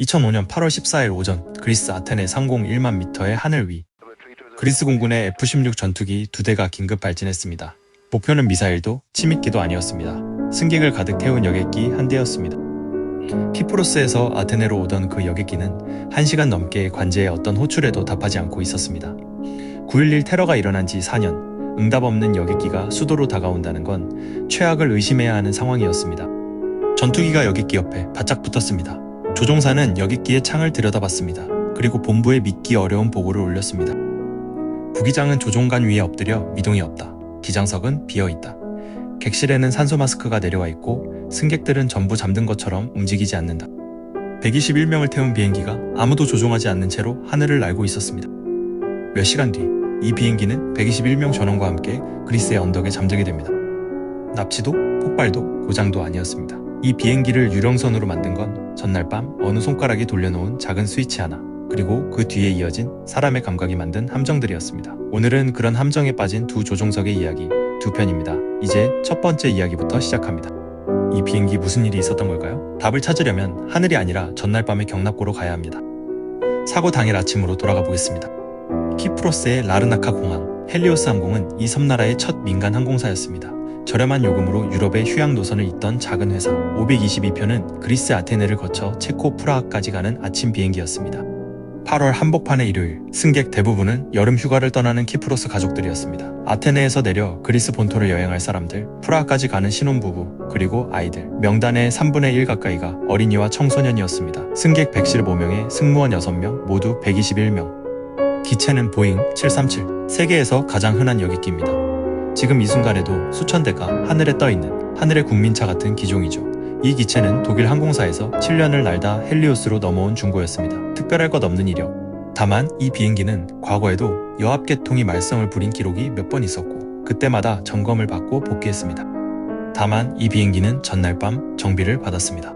2005년 8월 14일 오전 그리스 아테네 상공 1만 미터의 하늘 위 그리스 공군의 F-16 전투기 2대가 긴급 발진했습니다. 목표는 미사일도 침입기도 아니었습니다. 승객을 가득 태운 여객기 한 대였습니다. 키프로스에서 아테네로 오던 그 여객기는 1시간 넘게 관제의 어떤 호출에도 답하지 않고 있었습니다. 9.11 테러가 일어난 지 4년, 응답 없는 여객기가 수도로 다가온다는 건 최악을 의심해야 하는 상황이었습니다. 전투기가 여객기 옆에 바짝 붙었습니다. 조종사는 여객기의 창을 들여다봤습니다. 그리고 본부에 믿기 어려운 보고를 올렸습니다. 부기장은 조종관 위에 엎드려 미동이 없다. 기장석은 비어있다. 객실에는 산소 마스크가 내려와 있고 승객들은 전부 잠든 것처럼 움직이지 않는다. 121명을 태운 비행기가 아무도 조종하지 않는 채로 하늘을 날고 있었습니다. 몇 시간 뒤 이 비행기는 121명 전원과 함께 그리스의 언덕에 잠들게 됩니다. 납치도, 폭발도, 고장도 아니었습니다. 이 비행기를 유령선으로 만든 건 전날 밤 어느 손가락이 돌려놓은 작은 스위치 하나, 그리고 그 뒤에 이어진 사람의 감각이 만든 함정들이었습니다. 오늘은 그런 함정에 빠진 두 조종석의 이야기, 두 편입니다. 이제 첫 번째 이야기부터 시작합니다. 이 비행기 무슨 일이 있었던 걸까요? 답을 찾으려면 하늘이 아니라 전날 밤의 경납고로 가야 합니다. 사고 당일 아침으로 돌아가 보겠습니다. 키프로스의 라르나카 공항, 헬리오스 항공은 이 섬나라의 첫 민간 항공사였습니다. 저렴한 요금으로 유럽의 휴양 노선을 잇던 작은 회사 522편은 그리스 아테네를 거쳐 체코 프라하까지 가는 아침 비행기였습니다. 8월 한복판의 일요일, 승객 대부분은 여름 휴가를 떠나는 키프로스 가족들이었습니다. 아테네에서 내려 그리스 본토를 여행할 사람들, 프라하까지 가는 신혼부부, 그리고 아이들, 명단의 3분의 1 가까이가 어린이와 청소년이었습니다. 승객 115명에 승무원 6명, 모두 121명. 기체는 보잉 737, 세계에서 가장 흔한 여객기입니다. 지금 이 순간에도 수천 대가 하늘에 떠있는 하늘의 국민차 같은 기종이죠. 이 기체는 독일 항공사에서 7년을 날다 헬리오스로 넘어온 중고였습니다. 특별할 것 없는 이력. 다만 이 비행기는 과거에도 여합계통이 말썽을 부린 기록이 몇 번 있었고 그때마다 점검을 받고 복귀했습니다. 다만 이 비행기는 전날 밤 정비를 받았습니다.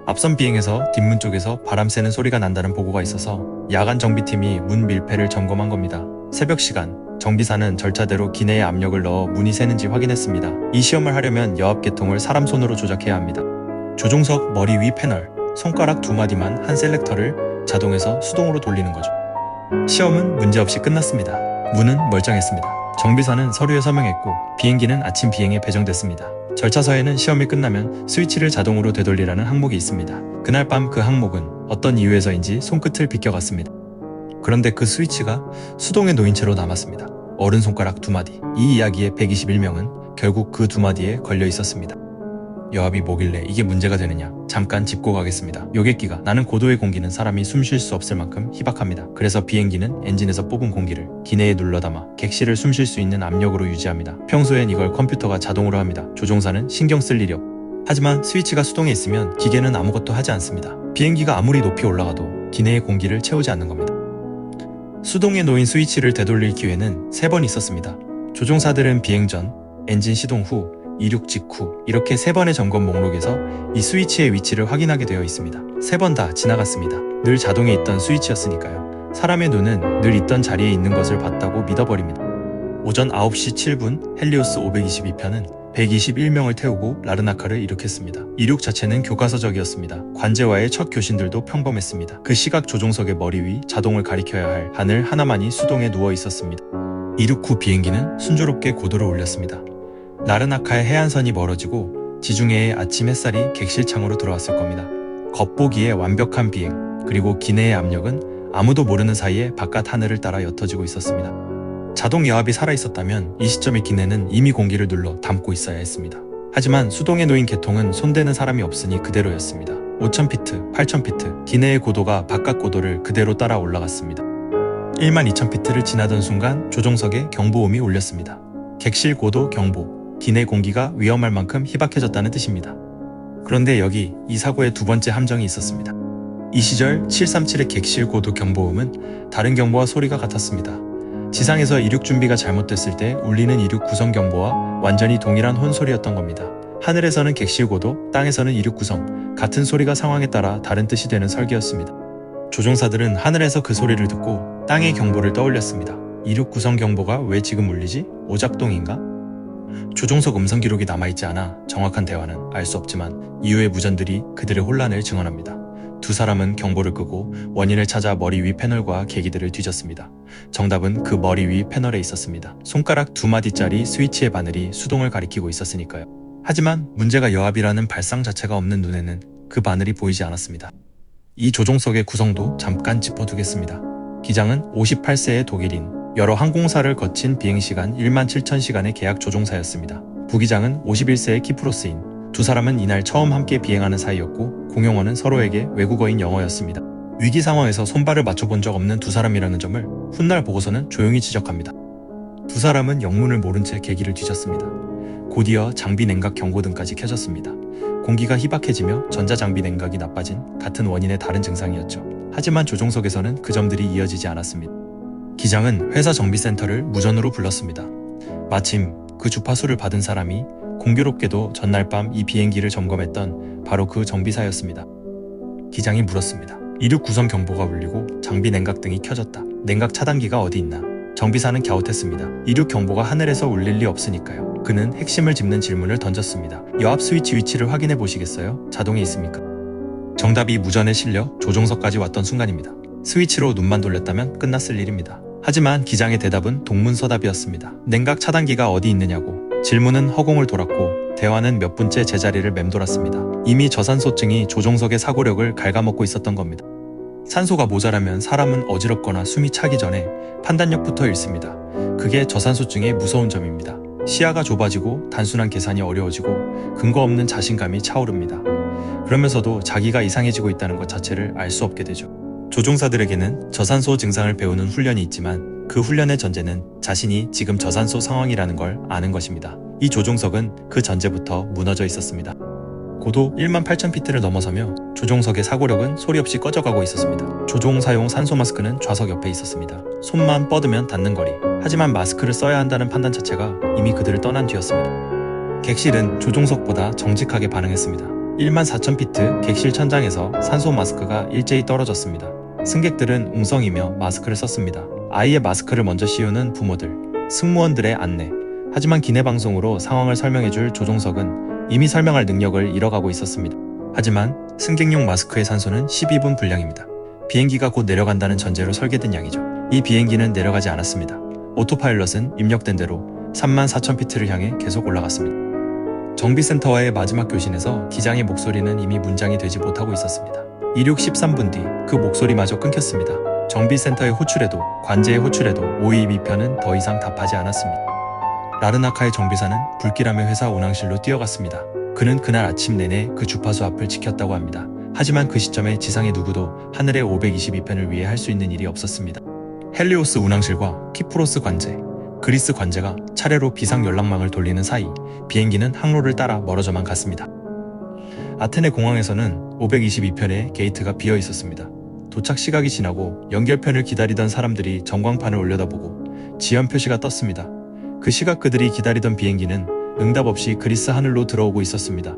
앞선 비행에서 뒷문 쪽에서 바람 쐬는 소리가 난다는 보고가 있어서 야간 정비팀이 문 밀폐를 점검한 겁니다. 새벽 시간, 정비사는 절차대로 기내에 압력을 넣어 문이 새는지 확인했습니다. 이 시험을 하려면 여합계통을 사람 손으로 조작해야 합니다. 조종석 머리 위 패널, 손가락 2마디만 한 셀렉터를 자동에서 수동으로 돌리는 거죠. 시험은 문제없이 끝났습니다. 문은 멀쩡했습니다. 정비사는 서류에 서명했고 비행기는 아침 비행에 배정됐습니다. 절차서에는 시험이 끝나면 스위치를 자동으로 되돌리라는 항목이 있습니다. 그날 밤 그 항목은 어떤 이유에서인지 손끝을 비껴갔습니다. 그런데 그 스위치가 수동에 놓인 채로 남았습니다. 어른 손가락 2마디. 이 이야기의 121명은 결국 그 2마디에 걸려 있었습니다. 여합이 뭐길래 이게 문제가 되느냐. 잠깐 짚고 가겠습니다. 여객기가 나는 고도의 공기는 사람이 숨 쉴 수 없을 만큼 희박합니다. 그래서 비행기는 엔진에서 뽑은 공기를 기내에 눌러 담아 객실을 숨 쉴 수 있는 압력으로 유지합니다. 평소엔 이걸 컴퓨터가 자동으로 합니다. 조종사는 신경 쓸 일이 없. 하지만 스위치가 수동에 있으면 기계는 아무것도 하지 않습니다. 비행기가 아무리 높이 올라가도 기내의 공기를 채우지 않는 겁니다. 수동에 놓인 스위치를 되돌릴 기회는 3번 있었습니다. 조종사들은 비행 전, 엔진 시동 후, 이륙 직후 이렇게 3번의 점검 목록에서 이 스위치의 위치를 확인하게 되어 있습니다. 3번 다 지나갔습니다. 늘 자동에 있던 스위치였으니까요. 사람의 눈은 늘 있던 자리에 있는 것을 봤다고 믿어버립니다. 오전 9시 7분 헬리오스 522편은 121명을 태우고 라르나카를 이륙했습니다. 이륙 자체는 교과서적이었습니다. 관제와의 첫 교신들도 평범했습니다. 그 시각 조종석의 머리 위 자동을 가리켜야 할 하늘 하나만이 수동에 누워 있었습니다. 이륙 후 비행기는 순조롭게 고도를 올렸습니다. 라르나카의 해안선이 멀어지고 지중해의 아침 햇살이 객실창으로 들어왔을 겁니다. 겉보기에 완벽한 비행, 그리고 기내의 압력은 아무도 모르는 사이에 바깥 하늘을 따라 옅어지고 있었습니다. 자동 여합이 살아있었다면 이 시점의 기내는 이미 공기를 눌러 담고 있어야 했습니다. 하지만 수동에 놓인 계통은 손대는 사람이 없으니 그대로였습니다. 5000피트, 8000피트, 기내의 고도가 바깥 고도를 그대로 따라 올라갔습니다. 12000피트를 지나던 순간 조종석에 경보음이 울렸습니다. 객실 고도 경보. 기내 공기가 위험할 만큼 희박해졌다는 뜻입니다. 그런데 여기 이 사고의 두 번째 함정이 있었습니다. 이 시절 737의 객실 고도 경보음은 다른 경보와 소리가 같았습니다. 지상에서 이륙 준비가 잘못됐을 때 울리는 이륙 구성 경보와 완전히 동일한 혼소리였던 겁니다. 하늘에서는 객실 고도, 땅에서는 이륙 구성, 같은 소리가 상황에 따라 다른 뜻이 되는 설계였습니다. 조종사들은 하늘에서 그 소리를 듣고 땅의 경보를 떠올렸습니다. 이륙 구성 경보가 왜 지금 울리지? 오작동인가? 조종석 음성 기록이 남아있지 않아 정확한 대화는 알 수 없지만 이후의 무전들이 그들의 혼란을 증언합니다. 두 사람은 경보를 끄고 원인을 찾아 머리 위 패널과 계기들을 뒤졌습니다. 정답은 그 머리 위 패널에 있었습니다. 손가락 2마디짜리 스위치의 바늘이 수동을 가리키고 있었으니까요. 하지만 문제가 여합이라는 발상 자체가 없는 눈에는 그 바늘이 보이지 않았습니다. 이 조종석의 구성도 잠깐 짚어두겠습니다. 기장은 58세의 독일인, 여러 항공사를 거친 비행시간 17,000시간의 계약 조종사였습니다. 부기장은 51세의 키프로스인, 두 사람은 이날 처음 함께 비행하는 사이였고 공용어는 서로에게 외국어인 영어였습니다. 위기 상황에서 손발을 맞춰본 적 없는 두 사람이라는 점을 훗날 보고서는 조용히 지적합니다. 두 사람은 영문을 모른 채 계기를 뒤졌습니다. 곧이어 장비 냉각 경고등까지 켜졌습니다. 공기가 희박해지며 전자장비 냉각이 나빠진 같은 원인의 다른 증상이었죠. 하지만 조종석에서는 그 점들이 이어지지 않았습니다. 기장은 회사 정비센터를 무전으로 불렀습니다. 마침 그 주파수를 받은 사람이 공교롭게도 전날 밤 이 비행기를 점검했던 바로 그 정비사였습니다. 기장이 물었습니다. 이륙 구성 경보가 울리고 장비 냉각 등이 켜졌다. 냉각 차단기가 어디 있나? 정비사는 갸웃했습니다. 이륙 경보가 하늘에서 울릴 리 없으니까요. 그는 핵심을 짚는 질문을 던졌습니다. 여합 스위치 위치를 확인해 보시겠어요? 자동에 있습니까? 정답이 무전에 실려 조종석까지 왔던 순간입니다. 스위치로 눈만 돌렸다면 끝났을 일입니다. 하지만 기장의 대답은 동문서답이었습니다. 냉각 차단기가 어디 있느냐고. 질문은 허공을 돌았고 대화는 몇 분째 제자리를 맴돌았습니다. 이미 저산소증이 조종석의 사고력을 갉아먹고 있었던 겁니다. 산소가 모자라면 사람은 어지럽거나 숨이 차기 전에 판단력부터 잃습니다. 그게 저산소증의 무서운 점입니다. 시야가 좁아지고 단순한 계산이 어려워지고 근거 없는 자신감이 차오릅니다. 그러면서도 자기가 이상해지고 있다는 것 자체를 알 수 없게 되죠. 조종사들에게는 저산소 증상을 배우는 훈련이 있지만 그 훈련의 전제는 자신이 지금 저산소 상황이라는 걸 아는 것입니다. 이 조종석은 그 전제부터 무너져 있었습니다. 고도 18,000피트를 넘어서며 조종석의 사고력은 소리 없이 꺼져가고 있었습니다. 조종사용 산소 마스크는 좌석 옆에 있었습니다. 손만 뻗으면 닿는 거리. 하지만 마스크를 써야 한다는 판단 자체가 이미 그들을 떠난 뒤였습니다. 객실은 조종석보다 정직하게 반응했습니다. 14,000피트 객실 천장에서 산소 마스크가 일제히 떨어졌습니다. 승객들은 웅성이며 마스크를 썼습니다. 아이의 마스크를 먼저 씌우는 부모들, 승무원들의 안내. 하지만 기내 방송으로 상황을 설명해줄 조종석은 이미 설명할 능력을 잃어가고 있었습니다. 하지만 승객용 마스크의 산소는 12분 분량입니다. 비행기가 곧 내려간다는 전제로 설계된 양이죠. 이 비행기는 내려가지 않았습니다. 오토파일럿은 입력된 대로 34,000피트를 향해 계속 올라갔습니다. 정비센터와의 마지막 교신에서 기장의 목소리는 이미 문장이 되지 못하고 있었습니다. 이륙 13분 뒤 그 목소리마저 끊겼습니다. 정비센터의 호출에도 관제의 호출에도 OEB편은 더 이상 답하지 않았습니다. 라르나카의 정비사는 불길함의 회사 운항실로 뛰어갔습니다. 그는 그날 아침 내내 그 주파수 앞을 지켰다고 합니다. 하지만 그 시점에 지상의 누구도 하늘의 522편을 위해 할 수 있는 일이 없었습니다. 헬리오스 운항실과 키프로스 관제, 그리스 관제가 차례로 비상 연락망을 돌리는 사이 비행기는 항로를 따라 멀어져만 갔습니다. 아테네 공항에서는 522편의 게이트가 비어 있었습니다. 도착 시각이 지나고 연결편을 기다리던 사람들이 전광판을 올려다보고 지연 표시가 떴습니다. 그 시각 그들이 기다리던 비행기는 응답 없이 그리스 하늘로 들어오고 있었습니다.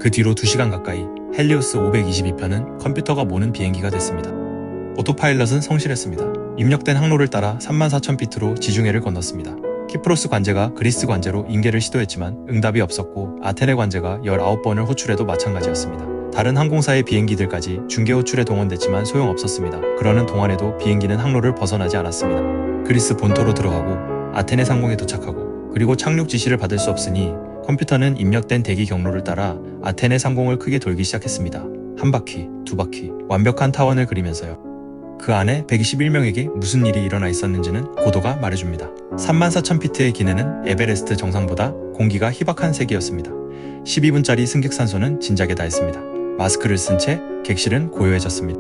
그 뒤로 2시간 가까이 헬리오스 522편은 컴퓨터가 모는 비행기가 됐습니다. 오토파일럿은 성실했습니다. 입력된 항로를 따라 34,000피트로 지중해를 건넜습니다. 키프로스 관제가 그리스 관제로 인계를 시도했지만 응답이 없었고 아테네 관제가 19번을 호출해도 마찬가지였습니다. 다른 항공사의 비행기들까지 중계 호출에 동원됐지만 소용없었습니다. 그러는 동안에도 비행기는 항로를 벗어나지 않았습니다. 그리스 본토로 들어가고 아테네 상공에 도착하고 그리고 착륙 지시를 받을 수 없으니 컴퓨터는 입력된 대기 경로를 따라 아테네 상공을 크게 돌기 시작했습니다. 한 바퀴, 두 바퀴, 완벽한 타원을 그리면서요. 그 안에 121명에게 무슨 일이 일어나 있었는지는 고도가 말해줍니다. 34,000피트의 기내는 에베레스트 정상보다 공기가 희박한 색이었습니다. 12분짜리 승객 산소는 진작에 다했습니다. 마스크를 쓴 채 객실은 고요해졌습니다.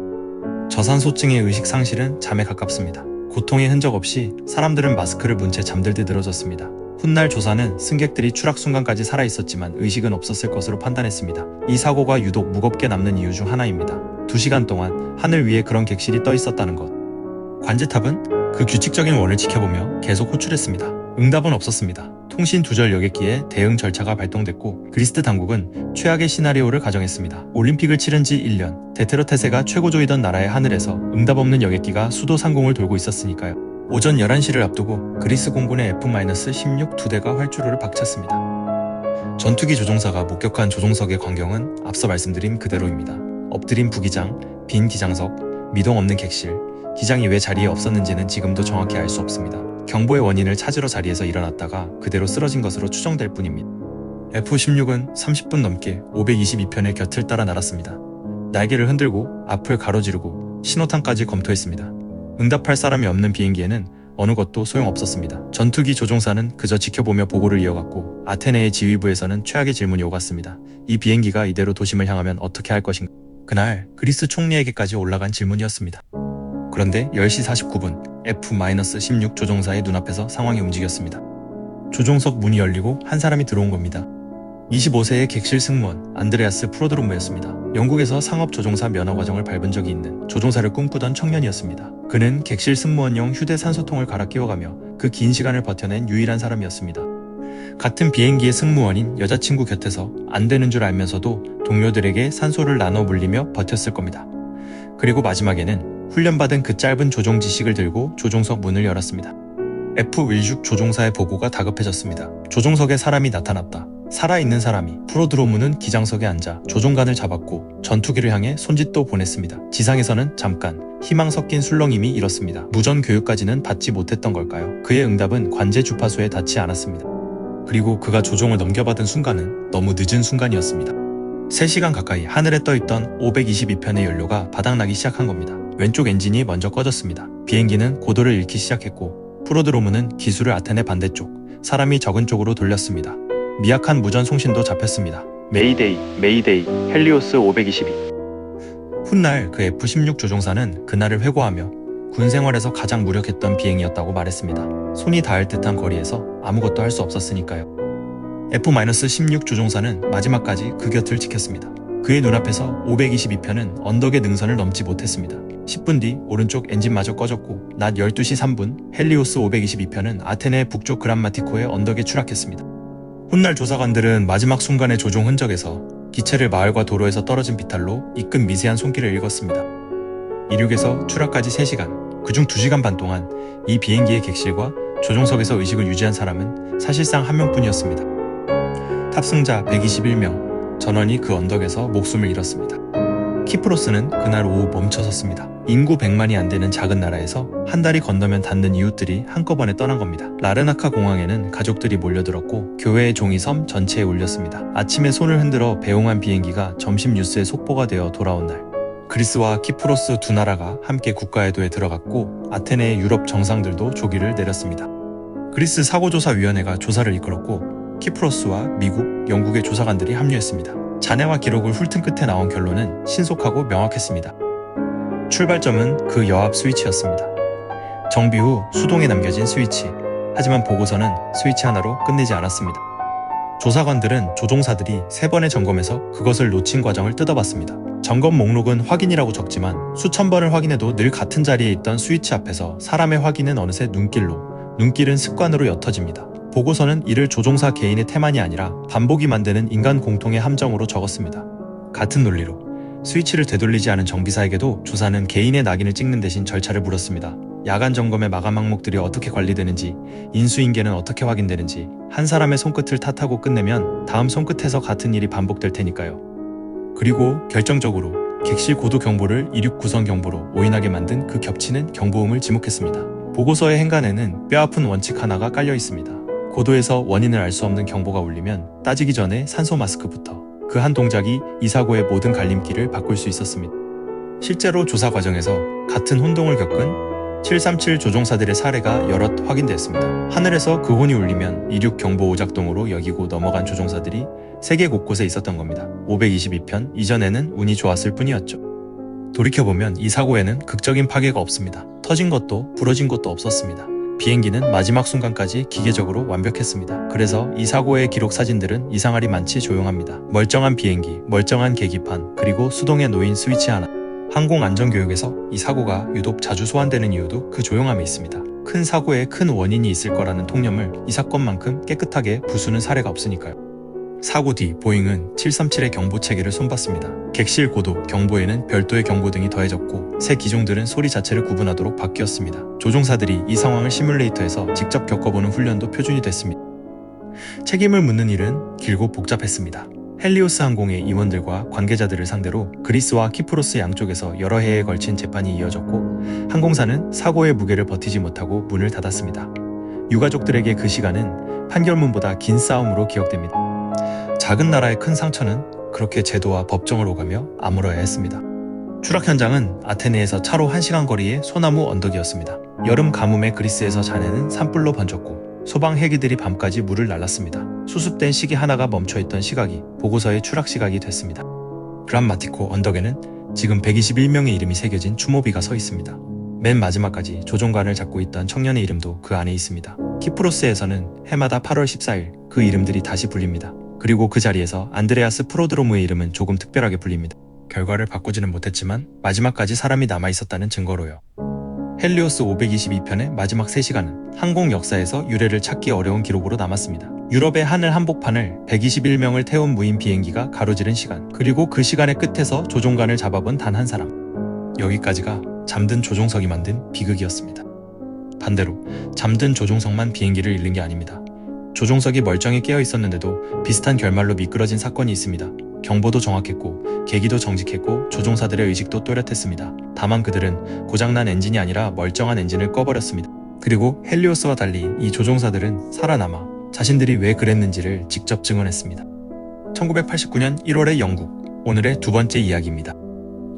저산소증의 의식 상실은 잠에 가깝습니다. 고통의 흔적 없이 사람들은 마스크를 문 채 잠들듯 늘어졌습니다. 훗날 조사는 승객들이 추락 순간까지 살아있었지만 의식은 없었을 것으로 판단했습니다. 이 사고가 유독 무겁게 남는 이유 중 하나입니다. 2시간 동안 하늘 위에 그런 객실이 떠 있었다는 것. 관제탑은 그 규칙적인 원을 지켜보며 계속 호출했습니다. 응답은 없었습니다. 통신 두절 여객기에 대응 절차가 발동됐고 그리스 당국은 최악의 시나리오를 가정했습니다. 올림픽을 치른 지 1년, 데트로테세가 최고조이던 나라의 하늘에서 응답 없는 여객기가 수도 상공을 돌고 있었으니까요. 오전 11시를 앞두고 그리스 공군의 F-16 2대가 활주로를 박찼습니다. 전투기 조종사가 목격한 조종석의 광경은 앞서 말씀드린 그대로입니다. 엎드린 부기장, 빈 기장석, 미동 없는 객실, 기장이 왜 자리에 없었는지는 지금도 정확히 알 수 없습니다. 경보의 원인을 찾으러 자리에서 일어났다가 그대로 쓰러진 것으로 추정될 뿐입니다. F-16은 30분 넘게 522편의 곁을 따라 날았습니다. 날개를 흔들고 앞을 가로지르고 신호탄까지 검토했습니다. 응답할 사람이 없는 비행기에는 어느 것도 소용없었습니다. 전투기 조종사는 그저 지켜보며 보고를 이어갔고 아테네의 지휘부에서는 최악의 질문이 오갔습니다. 이 비행기가 이대로 도심을 향하면 어떻게 할 것인가? 그날 그리스 총리에게까지 올라간 질문이었습니다. 그런데 10시 49분 F-16 조종사의 눈앞에서 상황이 움직였습니다. 조종석 문이 열리고 한 사람이 들어온 겁니다. 25세의 객실 승무원 안드레아스 프로드로무였습니다. 영국에서 상업조종사 면허 과정을 밟은 적이 있는 조종사를 꿈꾸던 청년이었습니다. 그는 객실 승무원용 휴대 산소통을 갈아 끼워가며 그 긴 시간을 버텨낸 유일한 사람이었습니다. 같은 비행기의 승무원인 여자친구 곁에서 안 되는 줄 알면서도 동료들에게 산소를 나눠 물리며 버텼을 겁니다. 그리고 마지막에는 훈련받은 그 짧은 조종 지식을 들고 조종석 문을 열었습니다. F-16 조종사의 보고가 다급해졌습니다. 조종석에 사람이 나타났다. 살아있는 사람이. 프로드로무는 기장석에 앉아 조종관을 잡았고 전투기를 향해 손짓도 보냈습니다. 지상에서는 잠깐 희망 섞인 술렁임이 일었습니다. 무전 교육까지는 받지 못했던 걸까요? 그의 응답은 관제 주파수에 닿지 않았습니다. 그리고 그가 조종을 넘겨받은 순간은 너무 늦은 순간이었습니다. 3시간 가까이 하늘에 떠있던 522편의 연료가 바닥나기 시작한 겁니다. 왼쪽 엔진이 먼저 꺼졌습니다. 비행기는 고도를 잃기 시작했고 프로드로무는 기술을 아테네 반대쪽, 사람이 적은 쪽으로 돌렸습니다. 미약한 무전 송신도 잡혔습니다. 메이데이, 메이데이, 헬리오스 522. 훗날 그 F-16 조종사는 그날을 회고하며 군 생활에서 가장 무력했던 비행이었다고 말했습니다. 손이 닿을 듯한 거리에서 아무것도 할 수 없었으니까요. F-16 조종사는 마지막까지 그 곁을 지켰습니다. 그의 눈앞에서 522편은 언덕의 능선을 넘지 못했습니다. 10분 뒤 오른쪽 엔진마저 꺼졌고 낮 12시 3분 헬리오스 522편은 아테네 북쪽 그란마티코의 언덕에 추락했습니다. 훗날 조사관들은 마지막 순간의 조종 흔적에서 기체를 마을과 도로에서 떨어진 비탈로 이끈 미세한 손길을 읽었습니다. 이륙에서 추락까지 3시간, 그중 2시간 반 동안 이 비행기의 객실과 조종석에서 의식을 유지한 사람은 사실상 한 명뿐이었습니다. 탑승자 121명, 전원이 그 언덕에서 목숨을 잃었습니다. 키프로스는 그날 오후 멈춰섰습니다. 인구 100만이 안 되는 작은 나라에서 한 달이 건너면 닿는 이웃들이 한꺼번에 떠난 겁니다. 라르나카 공항에는 가족들이 몰려들었고 교회의 종이 섬 전체에 울렸습니다. 아침에 손을 흔들어 배웅한 비행기가 점심 뉴스의 속보가 되어 돌아온 날, 그리스와 키프로스 두 나라가 함께 국가외도에 들어갔고 아테네의 유럽 정상들도 조기를 내렸습니다. 그리스 사고조사위원회가 조사를 이끌었고 키프로스와 미국, 영국의 조사관들이 합류했습니다. 잔해와 기록을 훑은 끝에 나온 결론은 신속하고 명확했습니다. 출발점은 그 여압 스위치였습니다. 정비 후 수동에 남겨진 스위치. 하지만 보고서는 스위치 하나로 끝내지 않았습니다. 조사관들은 조종사들이 3번의 점검에서 그것을 놓친 과정을 뜯어봤습니다. 점검 목록은 확인이라고 적지만 수천 번을 확인해도 늘 같은 자리에 있던 스위치 앞에서 사람의 확인은 어느새 눈길로, 눈길은 습관으로 옅어집니다. 보고서는 이를 조종사 개인의 태만이 아니라 반복이 만드는 인간 공통의 함정으로 적었습니다. 같은 논리로 스위치를 되돌리지 않은 정비사에게도 조사는 개인의 낙인을 찍는 대신 절차를 물었습니다. 야간 점검의 마감 항목들이 어떻게 관리되는지, 인수인계는 어떻게 확인되는지, 한 사람의 손끝을 탓하고 끝내면 다음 손끝에서 같은 일이 반복될 테니까요. 그리고 결정적으로 객실 고도 경보를 이륙 구선 경보로 오인하게 만든 그 겹치는 경보음을 지목했습니다. 보고서의 행간에는 뼈아픈 원칙 하나가 깔려 있습니다. 고도에서 원인을 알 수 없는 경보가 울리면 따지기 전에 산소 마스크부터. 그 한 동작이 이 사고의 모든 갈림길을 바꿀 수 있었습니다. 실제로 조사 과정에서 같은 혼동을 겪은 737 조종사들의 사례가 여럿 확인됐습니다. 하늘에서 그 혼이 울리면 이륙 경보 오작동으로 여기고 넘어간 조종사들이 세계 곳곳에 있었던 겁니다. 522편 이전에는 운이 좋았을 뿐이었죠. 돌이켜보면 이 사고에는 극적인 파괴가 없습니다. 터진 것도 부러진 것도 없었습니다. 비행기는 마지막 순간까지 기계적으로 완벽했습니다. 그래서 이 사고의 기록 사진들은 이상하리 많지 조용합니다. 멀쩡한 비행기, 멀쩡한 계기판, 그리고 수동에 놓인 스위치 하나. 항공안전교육에서 이 사고가 유독 자주 소환되는 이유도 그 조용함에 있습니다. 큰 사고에 큰 원인이 있을 거라는 통념을 이 사건만큼 깨끗하게 부수는 사례가 없으니까요. 사고 뒤 보잉은 737의 경보 체계를 손봤습니다. 객실 고도, 경보에는 별도의 경고등이 더해졌고 새 기종들은 소리 자체를 구분하도록 바뀌었습니다. 조종사들이 이 상황을 시뮬레이터에서 직접 겪어보는 훈련도 표준이 됐습니다. 책임을 묻는 일은 길고 복잡했습니다. 헬리오스 항공의 임원들과 관계자들을 상대로 그리스와 키프로스 양쪽에서 여러 해에 걸친 재판이 이어졌고 항공사는 사고의 무게를 버티지 못하고 문을 닫았습니다. 유가족들에게 그 시간은 판결문보다 긴 싸움으로 기억됩니다. 작은 나라의 큰 상처는 그렇게 제도와 법정을 오가며 아물어야 했습니다. 추락 현장은 아테네에서 차로 1시간 거리의 소나무 언덕이었습니다. 여름 가뭄에 그리스에서 잔해는 산불로 번졌고 소방 헬기들이 밤까지 물을 날랐습니다. 수습된 시계 하나가 멈춰있던 시각이 보고서의 추락 시각이 됐습니다. 그란마티코 언덕에는 지금 121명의 이름이 새겨진 추모비가 서 있습니다. 맨 마지막까지 조종관을 잡고 있던 청년의 이름도 그 안에 있습니다. 키프로스에서는 해마다 8월 14일 그 이름들이 다시 불립니다. 그리고 그 자리에서 안드레아스 프로드로무의 이름은 조금 특별하게 불립니다. 결과를 바꾸지는 못했지만 마지막까지 사람이 남아있었다는 증거로요. 헬리오스 522편의 마지막 3시간은 항공 역사에서 유례를 찾기 어려운 기록으로 남았습니다. 유럽의 하늘 한복판을 121명을 태운 무인 비행기가 가로지른 시간, 그리고 그 시간의 끝에서 조종관을 잡아본 단 한 사람. 여기까지가 잠든 조종석이 만든 비극이었습니다. 반대로 잠든 조종석만 비행기를 잃는 게 아닙니다. 조종석이 멀쩡히 깨어 있었는데도 비슷한 결말로 미끄러진 사건이 있습니다. 경보도 정확했고 계기도 정직했고 조종사들의 의식도 또렷했습니다. 다만 그들은 고장난 엔진이 아니라 멀쩡한 엔진을 꺼버렸습니다. 그리고 헬리오스와 달리 이 조종사들은 살아남아 자신들이 왜 그랬는지를 직접 증언했습니다. 1989년 1월의 영국, 오늘의 두 번째 이야기입니다.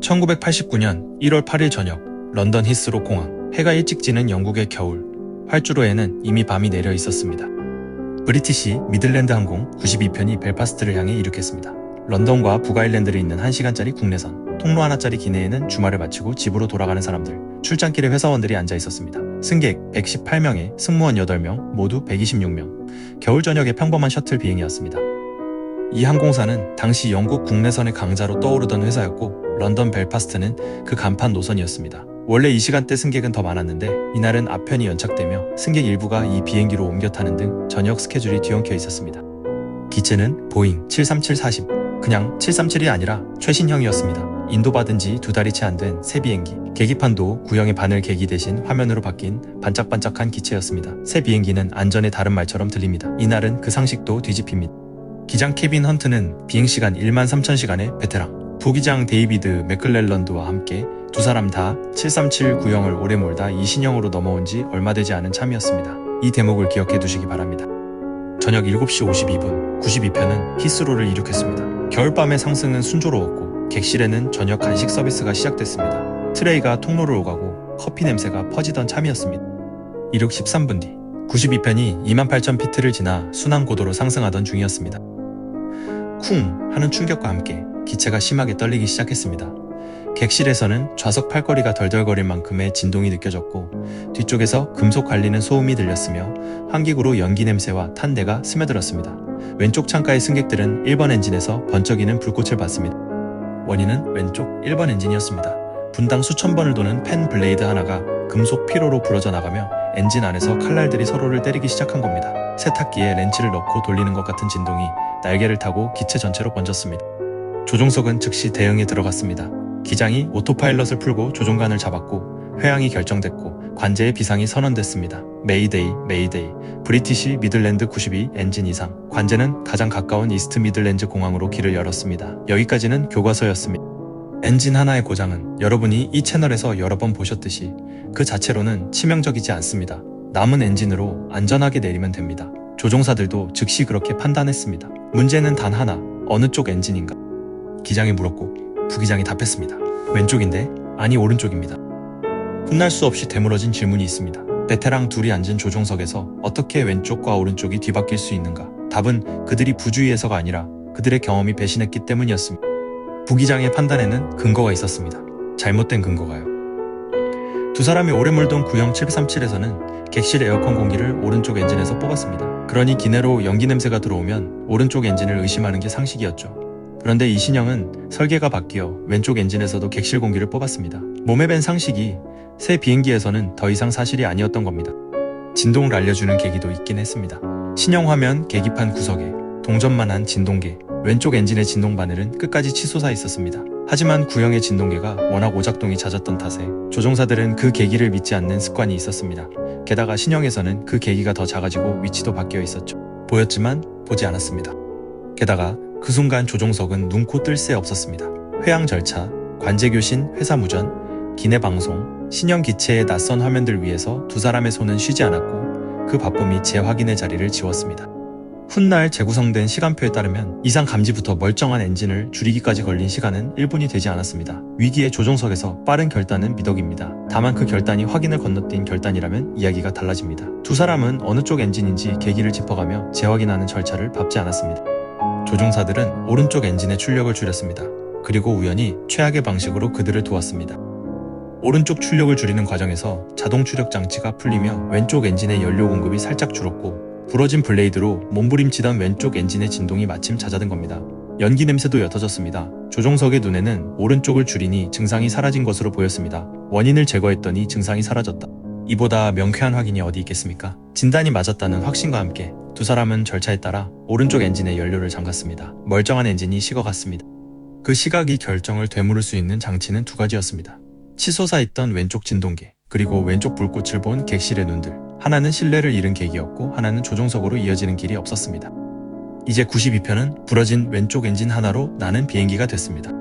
1989년 1월 8일 저녁, 런던 히스로 공항. 해가 일찍 지는 영국의 겨울. 활주로에는 이미 밤이 내려 있었습니다. 브리티시 미들랜드 항공 92편이 벨파스트를 향해 이륙했습니다. 런던과 북아일랜드를 잇는 1시간짜리 국내선. 통로 하나짜리 기내에는 주말을 마치고 집으로 돌아가는 사람들, 출장길에 회사원들이 앉아 있었습니다. 승객 118명에 승무원 8명, 모두 126명. 겨울 저녁의 평범한 셔틀 비행이었습니다. 이 항공사는 당시 영국 국내선의 강자로 떠오르던 회사였고 런던 벨파스트는 그 간판 노선이었습니다. 원래 이 시간대 승객은 더 많았는데 이날은 앞편이 연착되며 승객 일부가 이 비행기로 옮겨 타는 등 저녁 스케줄이 뒤엉켜 있었습니다. 기체는 보잉 737-40, 그냥 737이 아니라 최신형이었습니다. 인도받은 지 2달이 채 안 된 새 비행기. 계기판도 구형의 바늘 계기 대신 화면으로 바뀐 반짝반짝한 기체였습니다. 새 비행기는 안전의 다른 말처럼 들립니다. 이날은 그 상식도 뒤집힙니다. 기장 케빈 헌트는 비행시간 13,000시간의 베테랑, 부기장 데이비드 맥클렐런드와 함께 두 사람 다 737 구형을 오래 몰다 이 신형으로 넘어온 지 얼마 되지 않은 참이었습니다. 이 대목을 기억해 두시기 바랍니다. 저녁 7시 52분 92편은 히스로를 이륙했습니다. 겨울밤의 상승은 순조로웠고 객실에는 저녁 간식 서비스가 시작됐습니다. 트레이가 통로를 오가고 커피 냄새가 퍼지던 참이었습니다. 이륙 13분 뒤 92편이 28,000피트를 지나 순항 고도로 상승하던 중이었습니다. 쿵 하는 충격과 함께 기체가 심하게 떨리기 시작했습니다. 객실에서는 좌석 팔걸이가 덜덜거릴 만큼의 진동이 느껴졌고 뒤쪽에서 금속 갈리는 소음이 들렸으며 환기구로 연기 냄새와 탄내가 스며들었습니다. 왼쪽 창가의 승객들은 1번 엔진에서 번쩍이는 불꽃을 봤습니다. 원인은 왼쪽 1번 엔진이었습니다. 분당 수천 번을 도는 펜 블레이드 하나가 금속 피로로 부러져 나가며 엔진 안에서 칼날들이 서로를 때리기 시작한 겁니다. 세탁기에 렌치를 넣고 돌리는 것 같은 진동이 날개를 타고 기체 전체로 번졌습니다. 조종석은 즉시 대응에 들어갔습니다. 기장이 오토파일럿을 풀고 조종관을 잡았고 회항이 결정됐고 관제의 비상이 선언됐습니다. 메이데이, 메이데이. 브리티시 미들랜드 92 엔진 이상. 관제는 가장 가까운 이스트 미들랜드 공항으로 길을 열었습니다. 여기까지는 교과서였습니다. 엔진 하나의 고장은 여러분이 이 채널에서 여러 번 보셨듯이 그 자체로는 치명적이지 않습니다. 남은 엔진으로 안전하게 내리면 됩니다. 조종사들도 즉시 그렇게 판단했습니다. 문제는 단 하나, 어느 쪽 엔진인가? 기장이 물었고 부기장이 답했습니다. 왼쪽인데? 아니 오른쪽입니다. 훗날 수 없이 되물어진 질문이 있습니다. 베테랑 둘이 앉은 조종석에서 어떻게 왼쪽과 오른쪽이 뒤바뀔 수 있는가? 답은 그들이 부주의해서가 아니라 그들의 경험이 배신했기 때문이었습니다. 부기장의 판단에는 근거가 있었습니다. 잘못된 근거가요. 두 사람이 오래 몰던 구형 737에서는 객실 에어컨 공기를 오른쪽 엔진에서 뽑았습니다. 그러니 기내로 연기 냄새가 들어오면 오른쪽 엔진을 의심하는 게 상식이었죠. 그런데 이 신형은 설계가 바뀌어 왼쪽 엔진에서도 객실 공기를 뽑았습니다. 몸에 밴 상식이 새 비행기에서는 더 이상 사실이 아니었던 겁니다. 진동을 알려주는 계기도 있긴 했습니다. 신형 화면 계기판 구석에 동전만한 진동계, 왼쪽 엔진의 진동 바늘은 끝까지 치솟아 있었습니다. 하지만 구형의 진동계가 워낙 오작동이 잦았던 탓에 조종사들은 그 계기를 믿지 않는 습관이 있었습니다. 게다가 신형에서는 그 계기가 더 작아지고 위치도 바뀌어 있었죠. 보였지만 보지 않았습니다. 게다가 그 순간 조종석은 눈코 뜰 새 없었습니다. 회항 절차, 관제교신, 회사 무전, 기내 방송, 신형 기체의 낯선 화면들 위에서 두 사람의 손은 쉬지 않았고 그 바쁨이 재확인의 자리를 지웠습니다. 훗날 재구성된 시간표에 따르면 이상 감지부터 멀쩡한 엔진을 줄이기까지 걸린 시간은 1분이 되지 않았습니다. 위기의 조종석에서 빠른 결단은 미덕입니다. 다만 그 결단이 확인을 건너뛴 결단이라면 이야기가 달라집니다. 두 사람은 어느 쪽 엔진인지 계기를 짚어가며 재확인하는 절차를 밟지 않았습니다. 조종사들은 오른쪽 엔진의 출력을 줄였습니다. 그리고 우연히 최악의 방식으로 그들을 도왔습니다. 오른쪽 출력을 줄이는 과정에서 자동 추력 장치가 풀리며 왼쪽 엔진의 연료 공급이 살짝 줄었고 부러진 블레이드로 몸부림치던 왼쪽 엔진의 진동이 마침 잦아든 겁니다. 연기 냄새도 옅어졌습니다. 조종석의 눈에는 오른쪽을 줄이니 증상이 사라진 것으로 보였습니다. 원인을 제거했더니 증상이 사라졌다. 이보다 명쾌한 확인이 어디 있겠습니까? 진단이 맞았다는 확신과 함께 두 사람은 절차에 따라 오른쪽 엔진의 연료를 잠갔습니다. 멀쩡한 엔진이 식어갔습니다. 그 시각이 결정을 되물을 수 있는 장치는 두 가지였습니다. 치솟아 있던 왼쪽 진동계, 그리고 왼쪽 불꽃을 본 객실의 눈들. 하나는 신뢰를 잃은 계기였고 하나는 조종석으로 이어지는 길이 없었습니다. 이제 92편은 부러진 왼쪽 엔진 하나로 나는 비행기가 됐습니다.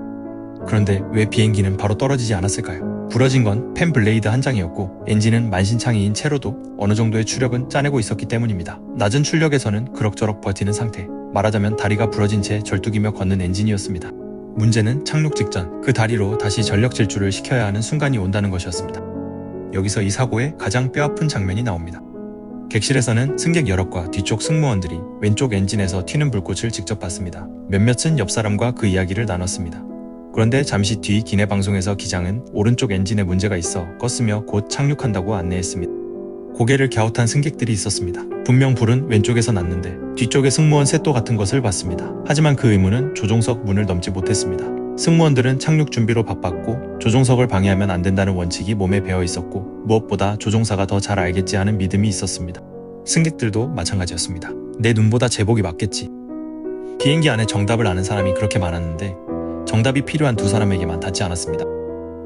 그런데 왜 비행기는 바로 떨어지지 않았을까요? 부러진 건 팬 블레이드 한 장이었고 엔진은 만신창이인 채로도 어느 정도의 추력은 짜내고 있었기 때문입니다. 낮은 출력에서는 그럭저럭 버티는 상태, 말하자면 다리가 부러진 채 절뚝이며 걷는 엔진이었습니다. 문제는 착륙 직전 그 다리로 다시 전력 질주를 시켜야 하는 순간이 온다는 것이었습니다. 여기서 이 사고의 가장 뼈아픈 장면이 나옵니다. 객실에서는 승객 여럿과 뒤쪽 승무원들이 왼쪽 엔진에서 튀는 불꽃을 직접 봤습니다. 몇몇은 옆 사람과 그 이야기를 나눴습니다. 그런데 잠시 뒤 기내 방송에서 기장은 오른쪽 엔진에 문제가 있어 껐으며 곧 착륙한다고 안내했습니다. 고개를 갸웃한 승객들이 있었습니다. 분명 불은 왼쪽에서 났는데 뒤쪽에 승무원 셋도 같은 것을 봤습니다. 하지만 그 의문은 조종석 문을 넘지 못했습니다. 승무원들은 착륙 준비로 바빴고 조종석을 방해하면 안 된다는 원칙이 몸에 배어 있었고 무엇보다 조종사가 더 잘 알겠지 하는 믿음이 있었습니다. 승객들도 마찬가지였습니다. 내 눈보다 제복이 맞겠지. 비행기 안에 정답을 아는 사람이 그렇게 많았는데 정답이 필요한 두 사람에게만 닿지 않았습니다.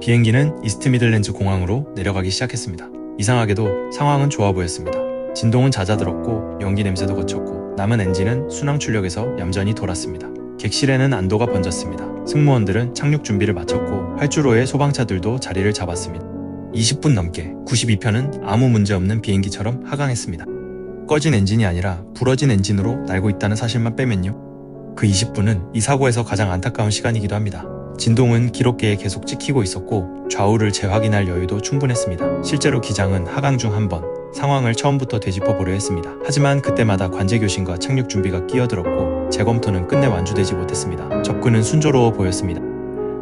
비행기는 이스트 미들랜드 공항으로 내려가기 시작했습니다. 이상하게도 상황은 좋아 보였습니다. 진동은 잦아들었고 연기 냄새도 거쳤고 남은 엔진은 순항 출력에서 얌전히 돌았습니다. 객실에는 안도가 번졌습니다. 승무원들은 착륙 준비를 마쳤고 활주로의 소방차들도 자리를 잡았습니다. 20분 넘게 92편은 아무 문제 없는 비행기처럼 하강했습니다. 꺼진 엔진이 아니라 부러진 엔진으로 날고 있다는 사실만 빼면요. 그 20분은 이 사고에서 가장 안타까운 시간이기도 합니다. 진동은 기록계에 계속 찍히고 있었고 좌우를 재확인할 여유도 충분했습니다. 실제로 기장은 하강 중 한 번 상황을 처음부터 되짚어보려 했습니다. 하지만 그때마다 관제교신과 착륙 준비가 끼어들었고 재검토는 끝내 완주되지 못했습니다. 접근은 순조로워 보였습니다.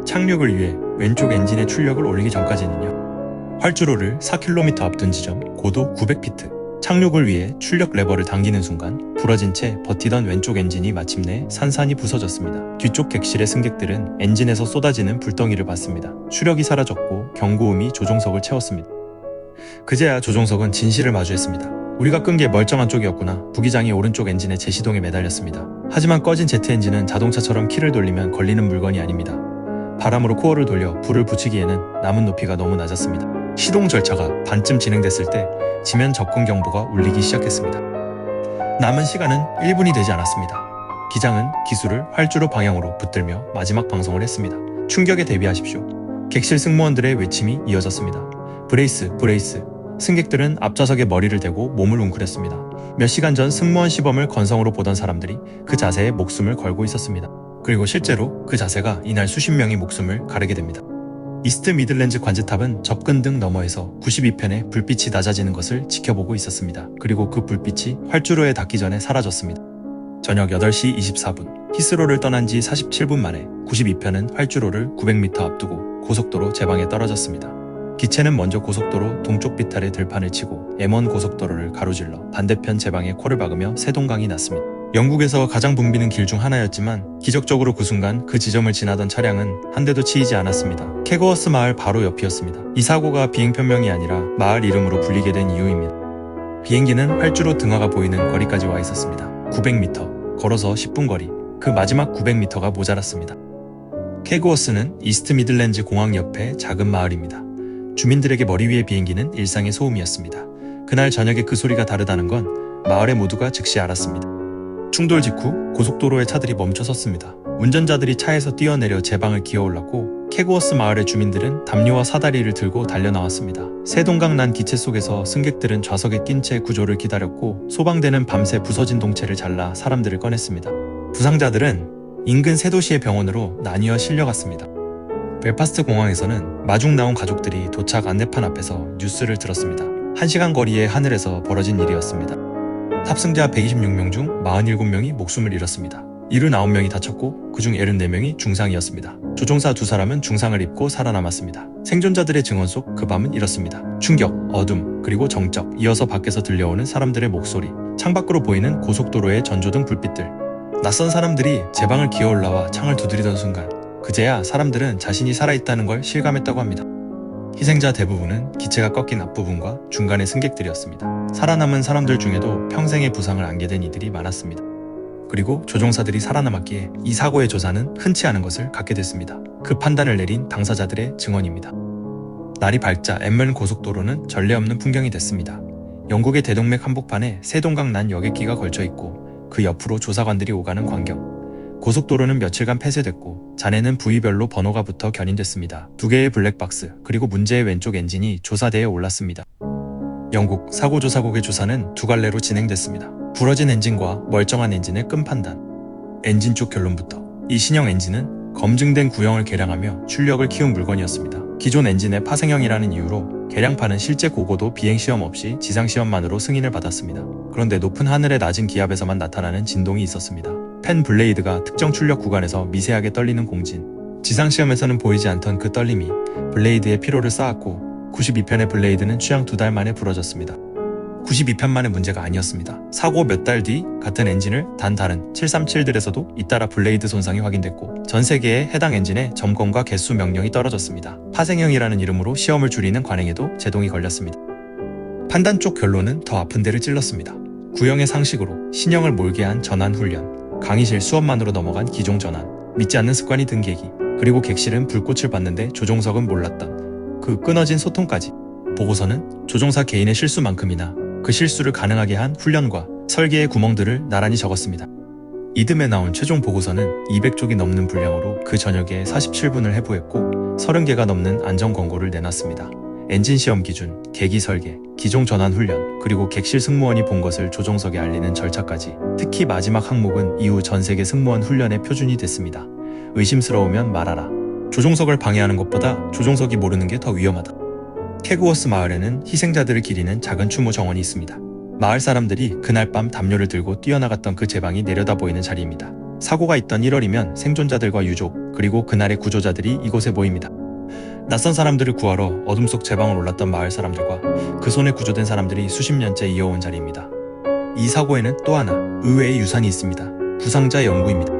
착륙을 위해 왼쪽 엔진의 출력을 올리기 전까지는요. 활주로를 4km 앞둔 지점, 고도 900피트. 착륙을 위해 출력 레버를 당기는 순간 부러진 채 버티던 왼쪽 엔진이 마침내 산산이 부서졌습니다. 뒤쪽 객실의 승객들은 엔진에서 쏟아지는 불덩이를 봤습니다. 추력이 사라졌고 경고음이 조종석을 채웠습니다. 그제야 조종석은 진실을 마주했습니다. 우리가 끈 게 멀쩡한 쪽이었구나. 부기장이 오른쪽 엔진의 제시동에 매달렸습니다. 하지만 꺼진 제트 엔진은 자동차처럼 키를 돌리면 걸리는 물건이 아닙니다. 바람으로 코어를 돌려 불을 붙이기에는 남은 높이가 너무 낮았습니다. 시동 절차가 반쯤 진행됐을 때 지면 접근 경보가 울리기 시작했습니다. 남은 시간은 1분이 되지 않았습니다. 기장은 기술을 활주로 방향으로 붙들며 마지막 방송을 했습니다. 충격에 대비하십시오. 객실 승무원들의 외침이 이어졌습니다. 브레이스, 브레이스. 승객들은 앞좌석에 머리를 대고 몸을 웅크렸습니다. 몇 시간 전 승무원 시범을 건성으로 보던 사람들이 그 자세에 목숨을 걸고 있었습니다. 그리고 실제로 그 자세가 이날 수십 명의 목숨을 가르게 됩니다. 이스트 미들랜드 관제탑은 접근등 너머에서 92편의 불빛이 낮아지는 것을 지켜보고 있었습니다. 그리고 그 불빛이 활주로에 닿기 전에 사라졌습니다. 저녁 8시 24분, 히스로를 떠난 지 47분 만에 92편은 활주로를 900m 앞두고 고속도로 제방에 떨어졌습니다. 기체는 먼저 고속도로 동쪽 비탈의 들판을 치고 M1 고속도로를 가로질러 반대편 제방에 코를 박으며 세동강이 났습니다. 영국에서 가장 붐비는 길 중 하나였지만 기적적으로 그 순간 그 지점을 지나던 차량은 한 대도 치이지 않았습니다. 캐거워스 마을 바로 옆이었습니다. 이 사고가 비행편명이 아니라 마을 이름으로 불리게 된 이유입니다. 비행기는 활주로 등하가 보이는 거리까지 와 있었습니다. 900m, 걸어서 10분 거리, 그 마지막 900m가 모자랐습니다. 캐거워스는 이스트 미들랜드 공항 옆의 작은 마을입니다. 주민들에게 머리 위의 비행기는 일상의 소음이었습니다. 그날 저녁에 그 소리가 다르다는 건 마을의 모두가 즉시 알았습니다. 충돌 직후 고속도로에 차들이 멈춰 섰습니다. 운전자들이 차에서 뛰어내려 제방을 기어올랐고 캐구어스 마을의 주민들은 담요와 사다리를 들고 달려나왔습니다. 새동강 난 기체 속에서 승객들은 좌석에 낀 채 구조를 기다렸고 소방대는 밤새 부서진 동체를 잘라 사람들을 꺼냈습니다. 부상자들은 인근 세 도시의 병원으로 나뉘어 실려갔습니다. 벨파스트 공항에서는 마중 나온 가족들이 도착 안내판 앞에서 뉴스를 들었습니다. 1시간 거리의 하늘에서 벌어진 일이었습니다. 탑승자 126명 중 47명이 목숨을 잃었습니다. 79명이 다쳤고 그중 74명이 중상이었습니다. 조종사 2사람은 중상을 입고 살아남았습니다. 생존자들의 증언 속 그 밤은 이렇습니다. 충격, 어둠, 그리고 정적, 이어서 밖에서 들려오는 사람들의 목소리, 창밖으로 보이는 고속도로의 전조등 불빛들. 낯선 사람들이 제 방을 기어올라와 창을 두드리던 순간 그제야 사람들은 자신이 살아있다는 걸 실감했다고 합니다. 희생자 대부분은 기체가 꺾인 앞부분과 중간의 승객들이었습니다. 살아남은 사람들 중에도 평생의 부상을 안게 된 이들이 많았습니다. 그리고 조종사들이 살아남았기에 이 사고의 조사는 흔치 않은 것을 갖게 됐습니다. 그 판단을 내린 당사자들의 증언입니다. 날이 밝자 엠멜 고속도로는 전례 없는 풍경이 됐습니다. 영국의 대동맥 한복판에 새동강 난 여객기가 걸쳐있고 그 옆으로 조사관들이 오가는 광경. 고속도로는 며칠간 폐쇄됐고 잔해는 부위별로 번호가 붙어 견인됐습니다. 2개의 블랙박스 그리고 문제의 왼쪽 엔진이 조사대에 올랐습니다. 영국 사고조사국의 조사는 2갈래로 진행됐습니다. 부러진 엔진과 멀쩡한 엔진의 끈 판단. 엔진 쪽 결론부터 이 신형 엔진은 검증된 구형을 개량하며 출력을 키운 물건이었습니다. 기존 엔진의 파생형이라는 이유로 개량판은 실제 고고도 비행시험 없이 지상시험만으로 승인을 받았습니다. 그런데 높은 하늘의 낮은 기압에서만 나타나는 진동이 있었습니다. 펜 블레이드가 특정 출력 구간에서 미세하게 떨리는 공진. 지상시험에서는 보이지 않던 그 떨림이 블레이드에 피로를 쌓았고 92편의 블레이드는 취향 2달 만에 부러졌습니다. 92편만의 문제가 아니었습니다. 사고 몇 달 뒤 같은 엔진을 단 다른 737들에서도 잇따라 블레이드 손상이 확인됐고 전 세계의 해당 엔진의 점검과 개수 명령이 떨어졌습니다. 파생형이라는 이름으로 시험을 줄이는 관행에도 제동이 걸렸습니다. 판단 쪽 결론은 더 아픈 데를 찔렀습니다. 구형의 상식으로 신형을 몰게 한 전환 훈련, 강의실 수업만으로 넘어간 기종 전환, 믿지 않는 습관이 든 계기, 그리고 객실은 불꽃을 봤는데 조종석은 몰랐던 그 끊어진 소통까지. 보고서는 조종사 개인의 실수만큼이나 그 실수를 가능하게 한 훈련과 설계의 구멍들을 나란히 적었습니다. 이듬해 나온 최종 보고서는 200쪽이 넘는 분량으로 그 저녁에 47분을 해부했고 30개가 넘는 안전 권고를 내놨습니다. 엔진 시험 기준, 계기 설계, 기종 전환 훈련, 그리고 객실 승무원이 본 것을 조종석에 알리는 절차까지. 특히 마지막 항목은 이후 전 세계 승무원 훈련의 표준이 됐습니다. 의심스러우면 말하라. 조종석을 방해하는 것보다 조종석이 모르는 게 더 위험하다. 캐구어스 마을에는 희생자들을 기리는 작은 추모 정원이 있습니다. 마을 사람들이 그날 밤 담요를 들고 뛰어나갔던 그 제방이 내려다보이는 자리입니다. 사고가 있던 1월이면 생존자들과 유족, 그리고 그날의 구조자들이 이곳에 모입니다. 낯선 사람들을 구하러 어둠 속 제방을 올랐던 마을 사람들과 그 손에 구조된 사람들이 수십 년째 이어온 자리입니다. 이 사고에는 또 하나 의외의 유산이 있습니다. 부상자 연구입니다.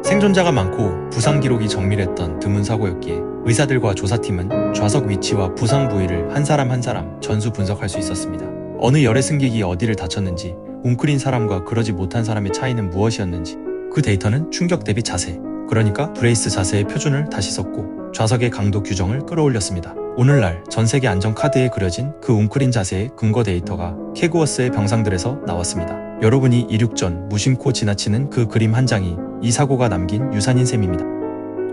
생존자가 많고 부상 기록이 정밀했던 드문 사고였기에 의사들과 조사팀은 좌석 위치와 부상 부위를 한 사람 한 사람 전수 분석할 수 있었습니다. 어느 열의 승객이 어디를 다쳤는지, 웅크린 사람과 그러지 못한 사람의 차이는 무엇이었는지. 그 데이터는 충격 대비 자세, 그러니까 브레이스 자세의 표준을 다시 썼고 좌석의 강도 규정을 끌어올렸습니다. 오늘날 전세계 안전카드에 그려진 그 웅크린 자세의 근거 데이터가 캐구어스의 병상들에서 나왔습니다. 여러분이 이륙 전 무심코 지나치는 그 그림 한 장이 이 사고가 남긴 유산인 셈입니다.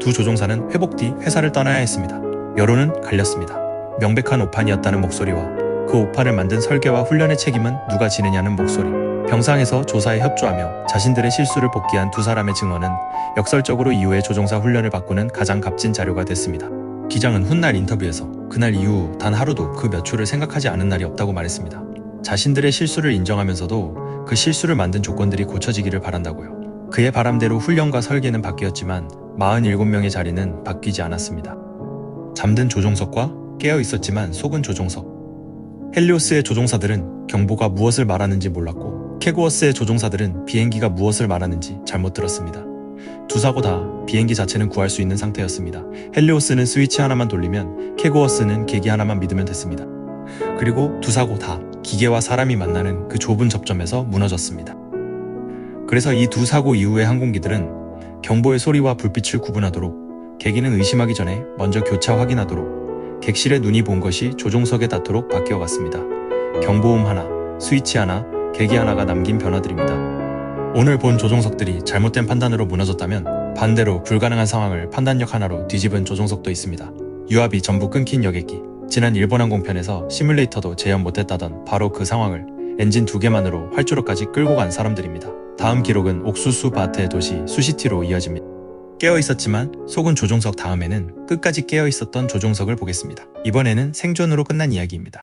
두 조종사는 회복 뒤 회사를 떠나야 했습니다. 여론은 갈렸습니다. 명백한 오판이었다는 목소리와 그 오판을 만든 설계와 훈련의 책임은 누가 지느냐는 목소리. 병상에서 조사에 협조하며 자신들의 실수를 복귀한 두 사람의 증언은 역설적으로 이후에 조종사 훈련을 바꾸는 가장 값진 자료가 됐습니다. 기장은 훗날 인터뷰에서 그날 이후 단 하루도 그 몇 초를 생각하지 않은 날이 없다고 말했습니다. 자신들의 실수를 인정하면서도 그 실수를 만든 조건들이 고쳐지기를 바란다고요. 그의 바람대로 훈련과 설계는 바뀌었지만 47명의 자리는 바뀌지 않았습니다. 잠든 조종석과 깨어 있었지만 속은 조종석. 헬리오스의 조종사들은 경보가 무엇을 말하는지 몰랐고 캐구어스의 조종사들은 비행기가 무엇을 말하는지 잘못 들었습니다. 두 사고 다 비행기 자체는 구할 수 있는 상태였습니다. 헬리오스는 스위치 하나만 돌리면 캐구어스는 계기 하나만 믿으면 됐습니다. 그리고 두 사고 다 기계와 사람이 만나는 그 좁은 접점에서 무너졌습니다. 그래서 이 두 사고 이후의 항공기들은 경보의 소리와 불빛을 구분하도록, 계기는 의심하기 전에 먼저 교차 확인하도록, 객실의 눈이 본 것이 조종석에 닿도록 바뀌어갔습니다. 경보음 하나, 스위치 하나, 계기 하나가 남긴 변화들입니다. 오늘 본 조종석들이 잘못된 판단으로 무너졌다면 반대로 불가능한 상황을 판단력 하나로 뒤집은 조종석도 있습니다. 유압이 전부 끊긴 여객기. 지난 일본항공편에서 시뮬레이터도 재현 못했다던 바로 그 상황을 엔진 2개만으로 활주로까지 끌고 간 사람들입니다. 다음 기록은 옥수수 밭의 도시 수시티로 이어집니다. 깨어있었지만 속은 조종석 다음에는 끝까지 깨어있었던 조종석을 보겠습니다. 이번에는 생존으로 끝난 이야기입니다.